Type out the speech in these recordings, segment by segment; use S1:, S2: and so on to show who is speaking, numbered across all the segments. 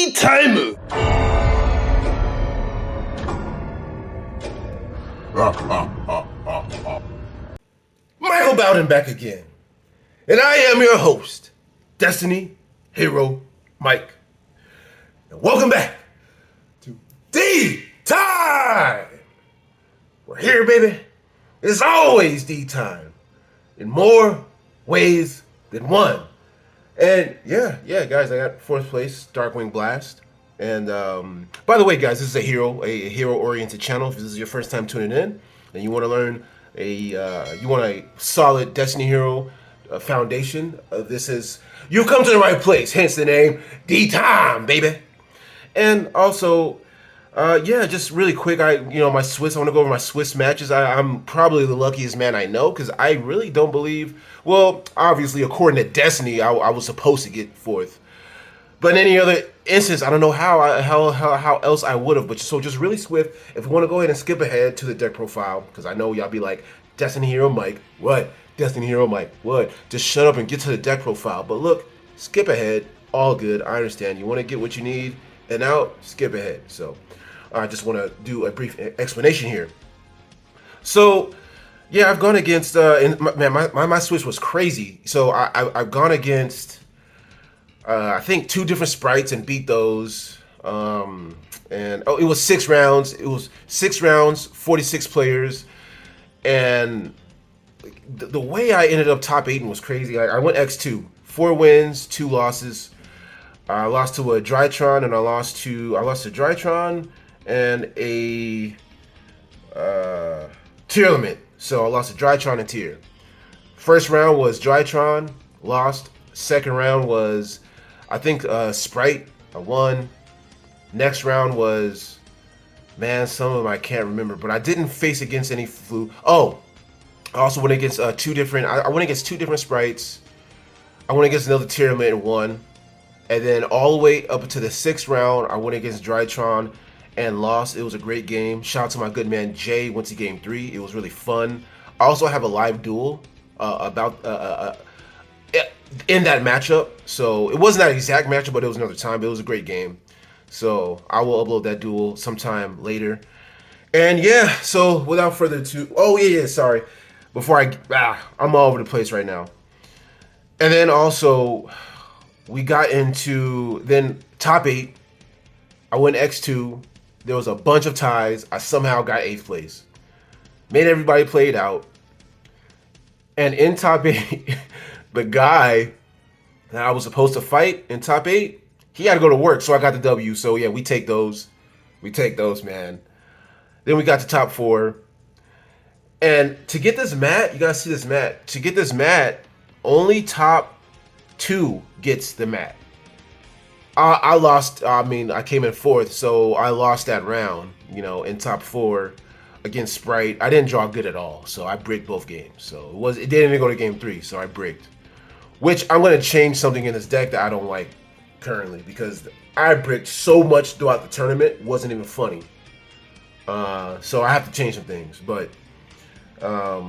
S1: D-Time! Michael Bowden back again. And I am your host, Destiny Hero Mike. And welcome back to D-Time! We're here, baby. It's always D-Time. In more ways than one. And yeah, guys, I got fourth place, DarkWing Blast. And by the way, guys, this is a hero-oriented channel. If this is your first time tuning in, and you want to learn you want a solid Destiny Hero foundation, you've come to the right place. Hence the name, D-Time, baby. And also, just really quick, I want to go over my Swiss matches. I'm probably the luckiest man I know, because I really don't believe, well, obviously, according to Destiny, I was supposed to get fourth. But in any other instance, I don't know how else I would have. But so just really swift, if you want to go ahead and skip ahead to the deck profile, because I know y'all be like, Destiny Hero Mike, what? Destiny Hero Mike, what? Just shut up and get to the deck profile. But look, skip ahead, all good, I understand. You want to get what you need, and now skip ahead. So I just want to do a brief explanation here. So yeah, I've gone against, my switch was crazy. So I've gone against, I think 2 different sprites and beat those. It was 6 rounds. It was 6 rounds, 46 players. And the way I ended up top 8 was crazy. I went X2, 4 wins, 2 losses. I lost to a Drytron, and I lost to Drytron and a Tier Element. So I lost to Drytron and Tier. First round was Drytron, lost. Second round was, I think, Sprite, I won. Next round was, man, some of them I can't remember, but I didn't face against any flu. Oh, I also went against I went against 2 different sprites. I went against another Tier Element and won. And then all the way up to the 6th round, I went against Drytron and lost. It was a great game. Shout out to my good man Jay. Went to game 3. It was really fun. I also have a live duel in that matchup. So it wasn't that exact matchup, but it was another time. But it was a great game. So I will upload that duel sometime later. And yeah, so without further ado, sorry. Before I'm all over the place right now. And then also, we got into then top 8. I went X2. There was a bunch of ties. I somehow got 8th place. Made everybody play it out. And in top 8, the guy that I was supposed to fight in top 8, he had to go to work, so I got the W. So yeah, we take those. We take those, man. Then we got to top 4. And to get this mat, you gotta see this mat. To get this mat, only top 2 gets the mat. I lost, I came in 4th, so I lost that round, in top 4 against Sprite. I didn't draw good at all, so I bricked both games. So it didn't even go to game 3, so I bricked. Which I'm gonna change something in this deck that I don't like currently, because I bricked so much throughout the tournament, it wasn't even funny. So I have to change some things, but I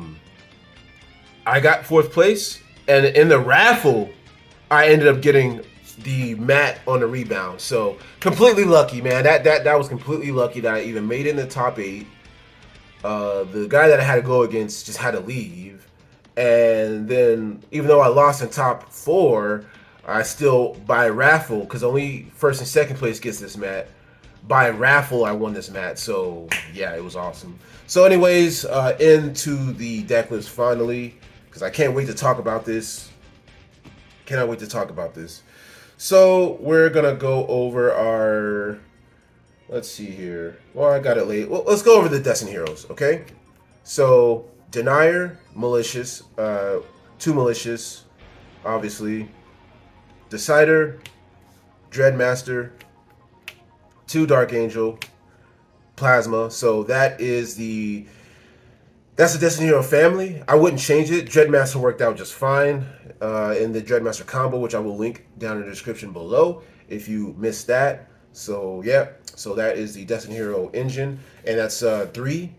S1: got 4th place, and in the raffle, I ended up getting the mat on the rebound. So completely lucky, man. That was completely lucky that I even made it in the top 8. The guy that I had to go against just had to leave, and then even though I lost in top 4, I still, by raffle, because only 1st and 2nd place gets this mat, by raffle I won this mat. So yeah, it was awesome. So anyways, into the deck list finally, because I can't wait to talk about this. Cannot wait to talk about this. So we're gonna go over our, let's see here. Well, I got it late. Well, let's go over the Destiny Heroes, okay? So Denier, Malicious, 2 Malicious, obviously. Decider, Dreadmaster, 2 Dark Angel, Plasma. So that's the Destiny Hero family. I wouldn't change it. Dreadmaster worked out just fine in the Dreadmaster combo, which I will link down in the description below if you missed that. So yeah, so that is the Destiny Hero engine, and that's 3.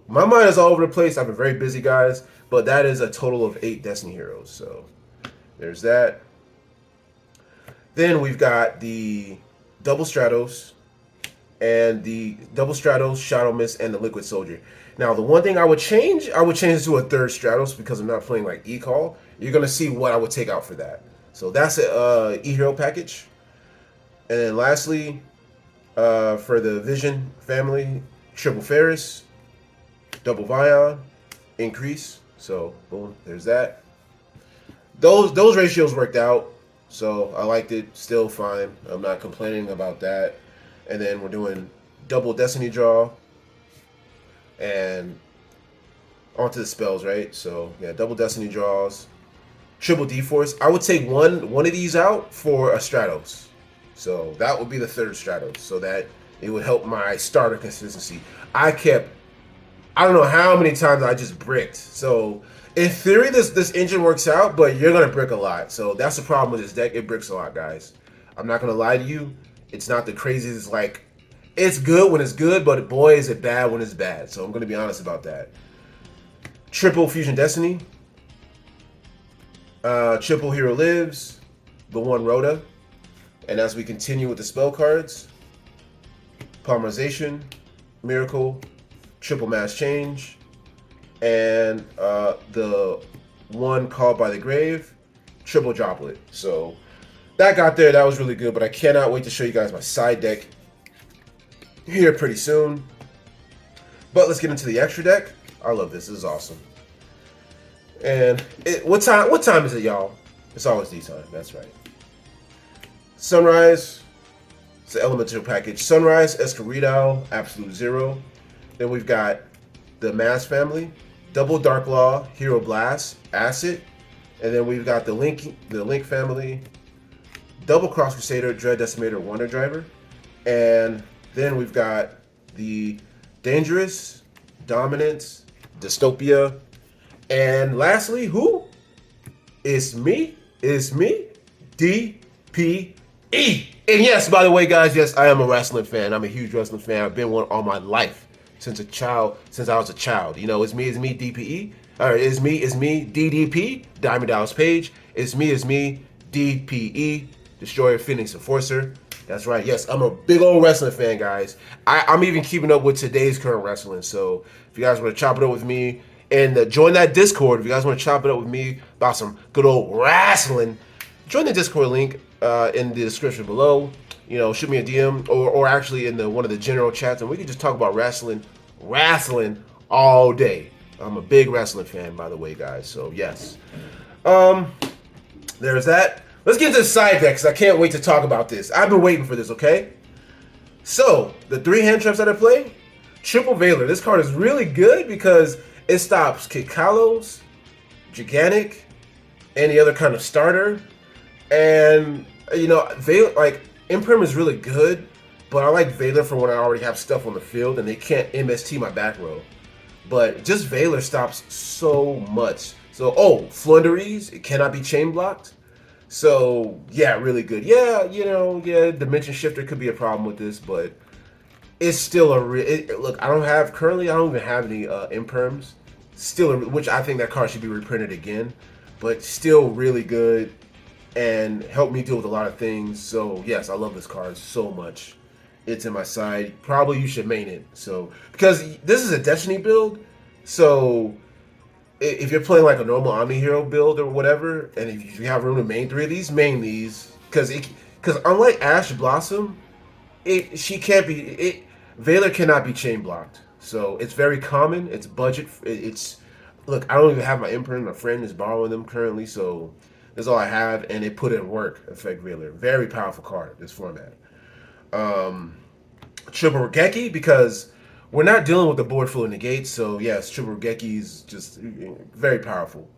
S1: My mind is all over the place. I've been very busy, guys, but that is a total of 8 Destiny Heroes. So there's that. Then we've got the double Stratos and the double Stratos, Shadow Mist, and the Liquid Soldier. Now, the one thing I would change it to a third Stratos because I'm not playing like E-Call. You're gonna see what I would take out for that. So that's a E-Hero package. And then lastly, for the Vision family, triple Ferris, double Vion, increase. So boom, there's that. Those ratios worked out, so I liked it. Still fine. I'm not complaining about that. And then we're doing double Destiny draw and onto the spells, right? So yeah, double Destiny draws, triple D-Force. I would take one of these out for a Stratos. So that would be the third Stratos, so that it would help my starter consistency. I don't know how many times I just bricked. So in theory, this engine works out, but you're gonna brick a lot. So that's the problem with this deck. It bricks a lot, guys. I'm not gonna lie to you. It's not the craziest. Like, it's good when it's good, but boy, is it bad when it's bad. So I'm gonna be honest about that. Triple Fusion Destiny. Triple Hero Lives. The one Rhoda. And as we continue with the spell cards, Polymerization, Miracle, Triple Mass Change, and the one Called by the Grave, Triple Droplet. So that got there. That was really good, but I cannot wait to show you guys my side deck here pretty soon. But let's get into the extra deck. I love this. This is awesome. And what time is it, y'all? It's always D-time. That's right. Sunrise, it's an elemental package. Sunrise, Escorial, Absolute Zero. Then we've got the Mass family, Double Dark Law, Hero Blast, Acid. And then we've got the Link family, Double Cross Crusader, Dread Decimator, Wonder Driver. And then we've got the Dangerous, Dominance, Dystopia. And lastly, who? It's me, DPE. And yes, by the way, guys, yes, I am a wrestling fan. I'm a huge wrestling fan. I've been one all my life since I was a child. You know, it's me, DPE. All right, it's me, DDP, Diamond Dallas Page. It's me, DPE, Destroyer, Phoenix, Enforcer. That's right. Yes, I'm a big old wrestling fan, guys. I'm even keeping up with today's current wrestling. So if you guys want to chop it up with me and join that Discord, if you guys want to chop it up with me about some good old wrestling, join the Discord link in the description below. You know, shoot me a DM or actually in one of the general chats, and we can just talk about wrestling all day. I'm a big wrestling fan, by the way, guys. So yes, there's that. Let's get into the side deck, because I can't wait to talk about this. I've been waiting for this, okay? So, the 3 hand traps that I play, Triple Veiler. This card is really good because it stops Kid Kalos, Gigantic, any other kind of starter. And, you know, Imperm is really good, but I like Veiler for when I already have stuff on the field and they can't MST my back row. But just Veiler stops so much. So, Flunderies, it cannot be chain blocked. So, yeah, really good. Yeah, you know, Dimension Shifter could be a problem with this, but it's still look, I don't even have any Imperms. Still, which I think that card should be reprinted again, but still really good and helped me deal with a lot of things. So, yes, I love this card so much. It's in my side. Probably you should main it. So, because this is a Destiny build, so if you're playing like a normal Omni Hero build or whatever, and if you have room to main 3 of these, main these. Because unlike Ash Blossom, Veiler cannot be chain blocked. So it's very common. It's budget. Look, I don't even have my imprint. My friend is borrowing them currently, so that's all I have, and it put in work. Effect Veiler, very powerful card. This format. Triple Regeki, because we're not dealing with the board full of negates, so yes, Triple Regeki is just very powerful.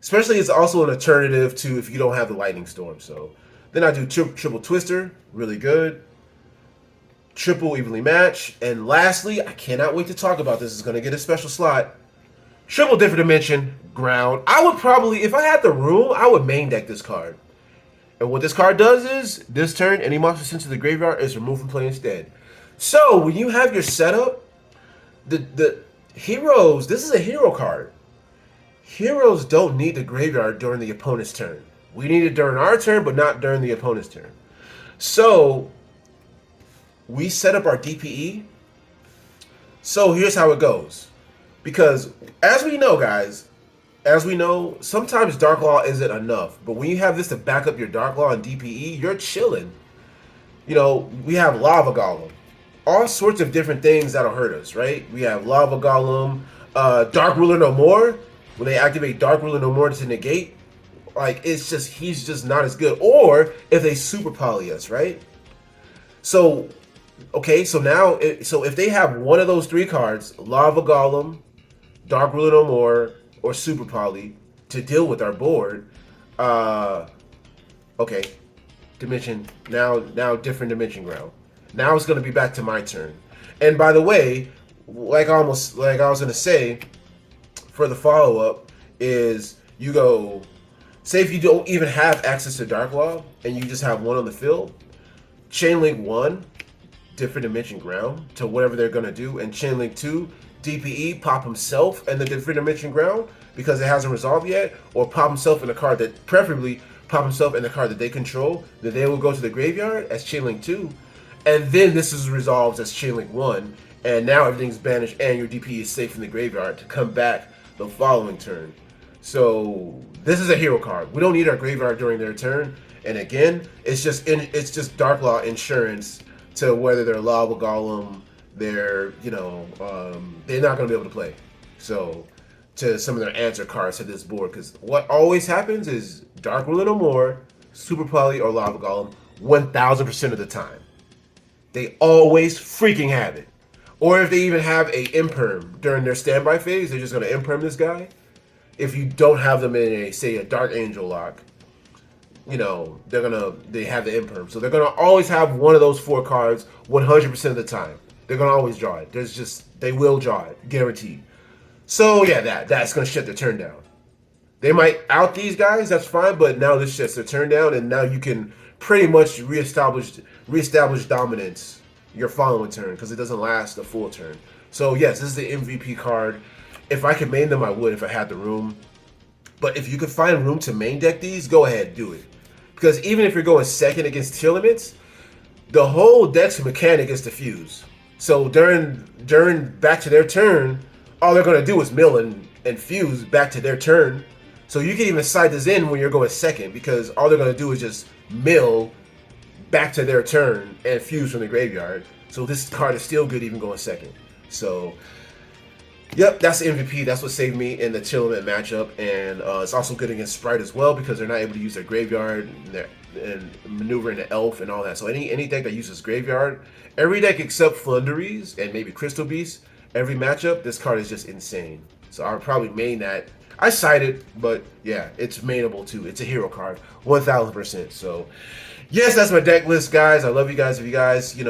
S1: Especially, it's also an alternative to if you don't have the Lightning Storm. So then I do Triple Twister, really good. Triple Evenly Match, and lastly, I cannot wait to talk about this. It's going to get a special slot. Triple Different Dimension, Ground. I would probably, if I had the room, I would main deck this card. And what this card does is, this turn, any monster sent to the graveyard is removed from play instead. So, when you have your setup, the heroes, this is a hero card. Heroes don't need the graveyard during the opponent's turn. We need it during our turn, but not during the opponent's turn. So we set up our DPE. So here's how it goes. Because as we know, guys, as we know, sometimes Dark Law isn't enough. But when you have this to back up your Dark Law and DPE, you're chilling. You know, we have Lava Golem. All sorts of different things that'll hurt us, right? We have Lava Golem, Dark Ruler No More. When they activate Dark Ruler No More to negate, like, it's just, he's just not as good. Or if they super poly us, right? So, okay, so now, so if they have one of those three cards, Lava Golem, Dark Ruler No More, or Super Poly, to deal with our board, okay, dimension, now different dimension ground. Now it's going to be back to my turn. And by the way, like I was going to say, for the follow-up, is you go, say if you don't even have access to Dark Law, and you just have one on the field, Chainlink 1, different dimension ground to whatever they're going to do, and Chainlink 2, DPE, pop himself and the different dimension ground because it hasn't resolved yet, or pop himself in a card that, preferably, pop himself in the card that they control, that they will go to the graveyard as Chainlink 2, and then this is resolved as Chainlink 1, and now everything's banished and your DPE is safe in the graveyard to come back the following turn. So this is a hero card. We don't need our graveyard during their turn, and again, it's just Dark Law insurance to whether they're Lava Golem, they're, you know, they're not going to be able to play. So to some of their answer cards to this board, because what always happens is Dark Ruler No More, Super Poly, or Lava Golem 1000% of the time. They always freaking have it. Or if they even have a imperm during their standby phase, they're just going to imperm this guy. If you don't have them in a, say, a Dark Angel lock, you know, they have the imperm. So they're going to always have one of those four cards 100% of the time. They're going to always draw it. They will draw it, guaranteed. So yeah, that's going to shut their turn down. They might out these guys, that's fine, but now this shuts their turn down, and now you can pretty much reestablish dominance your following turn, because it doesn't last a full turn. So yes, this is the MVP card. If I could main them, I would if I had the room. But if you could find room to main deck these, go ahead, do it. Because even if you're going second against tier limits, the whole deck's mechanic is to fuse. So during back to their turn, all they're going to do is mill and fuse back to their turn. So you can even side this in when you're going second, because all they're going to do is just mill back to their turn and fuse from the graveyard. So this card is still good even going second. So, yep, that's the MVP. That's what saved me in the tier limit matchup. And it's also good against Sprite as well, because they're not able to use their graveyard and maneuver into Elf and all that. So any deck that uses graveyard, every deck except Flunderies and maybe Crystal Beast, every matchup, this card is just insane. So I would probably main that. I cite it, but yeah, it's mainable too. It's a hero card, 1000%. So yes, that's my deck list, guys. I love you guys. If you guys, let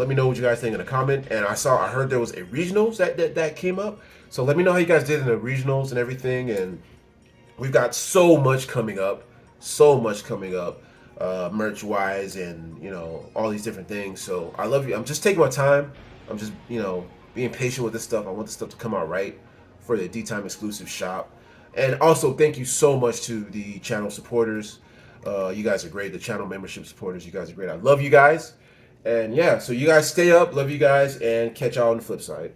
S1: me know what you guys think in a comment. And I heard there was a regionals that came up. So let me know how you guys did in the regionals and everything. And we've got so much coming up, merch wise, and all these different things. So I love you. I'm just taking my time. I'm just being patient with this stuff. I want this stuff to come out right for the D-Time exclusive shop. And also thank you so much to the channel supporters. You guys are great. The channel membership supporters, you guys are great. I love you guys. And yeah, so you guys stay up. Love you guys, and catch y'all on the flip side.